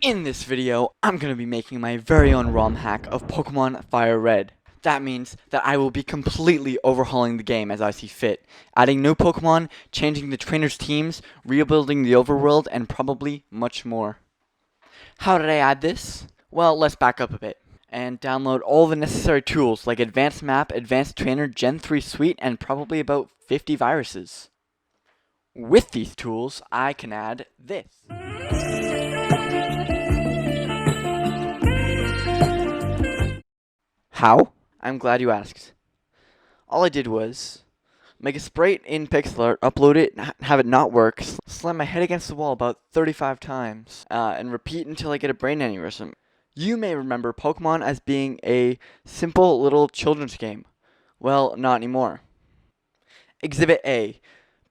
In this video, I'm going to be making my very own ROM hack of Pokemon FireRed. That means that I will be completely overhauling the game as I see fit, adding new Pokemon, changing the trainers' teams, rebuilding the overworld, and probably much more. How did I add this? Well, let's back up a bit and download all the necessary tools like Advanced Map, Advanced Trainer, Gen 3 Suite, and probably about 50 viruses. With these tools, I can add this. How? I'm glad you asked. All I did was make a sprite in pixel art, upload it, have it not work, slam my head against the wall about 35 times, and repeat until I get a brain aneurysm. You may remember Pokemon as being a simple little children's game. Well, not anymore. Exhibit A.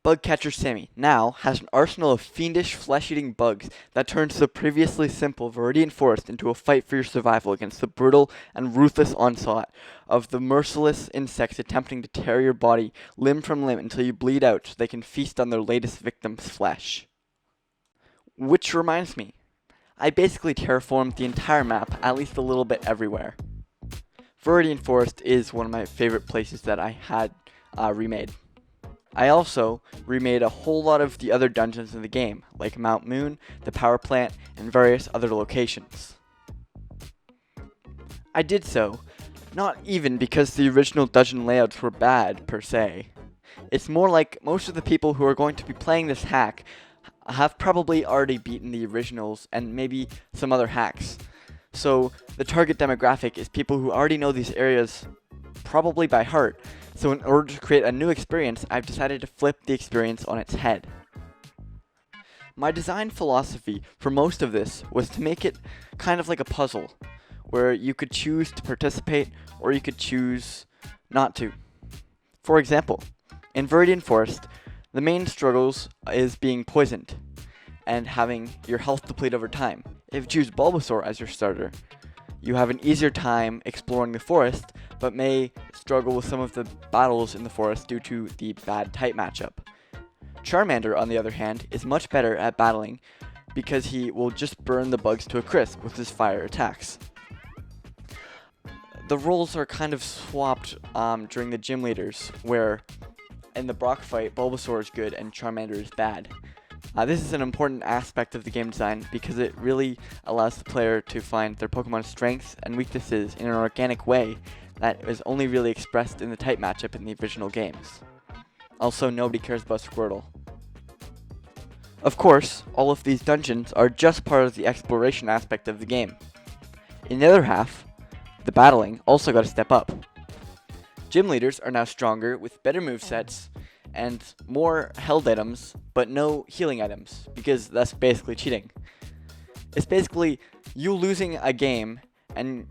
Bugcatcher Sammy now has an arsenal of fiendish, flesh-eating bugs that turns the previously simple Viridian Forest into a fight for your survival against the brutal and ruthless onslaught of the merciless insects attempting to tear your body limb from limb until you bleed out so they can feast on their latest victim's flesh. Which reminds me, I basically terraformed the entire map, at least a little bit everywhere. Viridian Forest is one of my favorite places that I had remade. I also remade a whole lot of the other dungeons in the game, like Mount Moon, the power plant, and various other locations. I did so, not even because the original dungeon layouts were bad, per se. It's more like most of the people who are going to be playing this hack have probably already beaten the originals and maybe some other hacks. So the target demographic is people who already know these areas probably by heart. So in order to create a new experience, I've decided to flip the experience on its head. My design philosophy for most of this was to make it kind of like a puzzle, where you could choose to participate or you could choose not to. For example, in Viridian Forest, the main struggles is being poisoned and having your health deplete over time. If you choose Bulbasaur as your starter, you have an easier time exploring the forest, but may struggle with some of the battles in the forest due to the bad type matchup. Charmander, on the other hand, is much better at battling because he will just burn the bugs to a crisp with his fire attacks. The roles are kind of swapped during the gym leaders, where in the Brock fight, Bulbasaur is good and Charmander is bad. This is an important aspect of the game design because it really allows the player to find their Pokemon's strengths and weaknesses in an organic way that is only really expressed in the type matchup in the original games. Also, nobody cares about Squirtle. Of course, all of these dungeons are just part of the exploration aspect of the game. In the other half, the battling also got to step up. Gym leaders are now stronger with better movesets and more held items, but no healing items, because that's basically cheating. It's basically you losing a game, and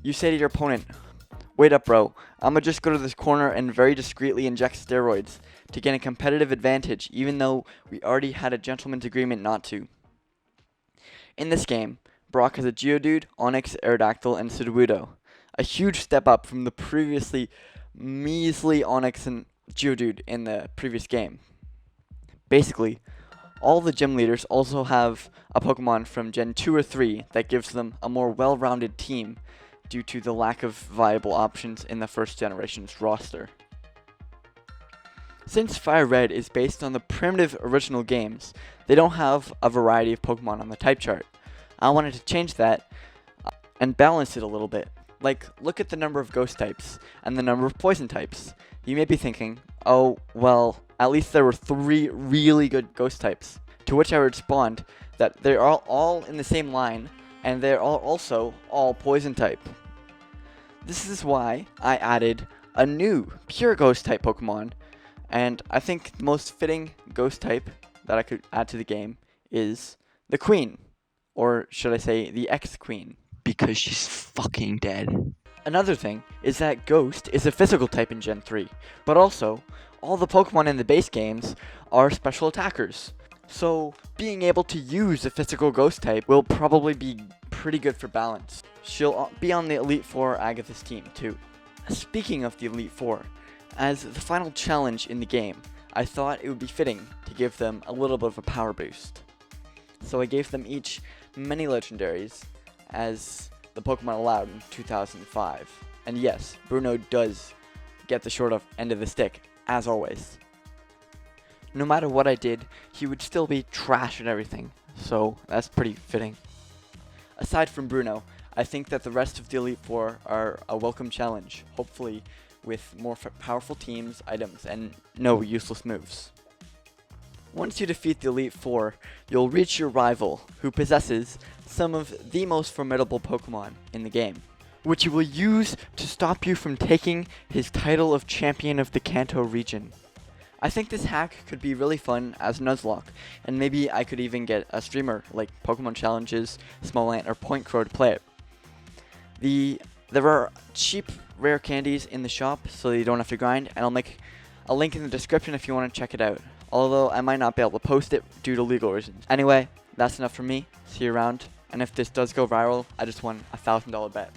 you say to your opponent, "Wait up, bro, I'ma just go to this corner and very discreetly inject steroids to gain a competitive advantage, even though we already had a gentleman's agreement not to." In this game, Brock has a Geodude, Onix, Aerodactyl, and Sudowoodo, a huge step up from the previously measly Onix and Geodude in the previous game. Basically, all the gym leaders also have a Pokemon from Gen 2 or 3 that gives them a more well-rounded team due to the lack of viable options in the first generation's roster. Since FireRed is based on the primitive original games, they don't have a variety of Pokemon on the type chart. I wanted to change that and balance it a little bit. Like, look at the number of ghost types and the number of poison types. You may be thinking, oh, well, at least there were 3 really good ghost types. To which I would respond that they're all in the same line, and they're also all poison type. This is why I added a new pure ghost type Pokemon, and I think the most fitting ghost type that I could add to the game is the Queen, or should I say the ex-Queen, because she's fucking dead. Another thing is that Ghost is a physical type in Gen 3, but also, all the Pokemon in the base games are special attackers. So, being able to use a physical Ghost type will probably be pretty good for balance. She'll be on the Elite Four Agetha's team, too. Speaking of the Elite Four, as the final challenge in the game, I thought it would be fitting to give them a little bit of a power boost. So I gave them each many legendaries as the Pokemon allowed in 2005. And yes, Bruno does get the short end of the stick, as always. No matter what I did, he would still be trash at everything, so that's pretty fitting. Aside from Bruno, I think that the rest of the Elite Four are a welcome challenge, hopefully with more powerful teams, items, and no useless moves. Once you defeat the Elite Four, you'll reach your rival, who possesses some of the most formidable Pokemon in the game, which you will use to stop you from taking his title of Champion of the Kanto region. I think this hack could be really fun as Nuzlocke, and maybe I could even get a streamer like Pokemon Challenges, Smallant, or Point Crow to play it. There are cheap rare candies in the shop, so you don't have to grind, and I'll make a link in the description if you want to check it out, although I might not be able to post it due to legal reasons. Anyway, that's enough from me. See you around, and if this does go viral, I just won a $1,000 bet.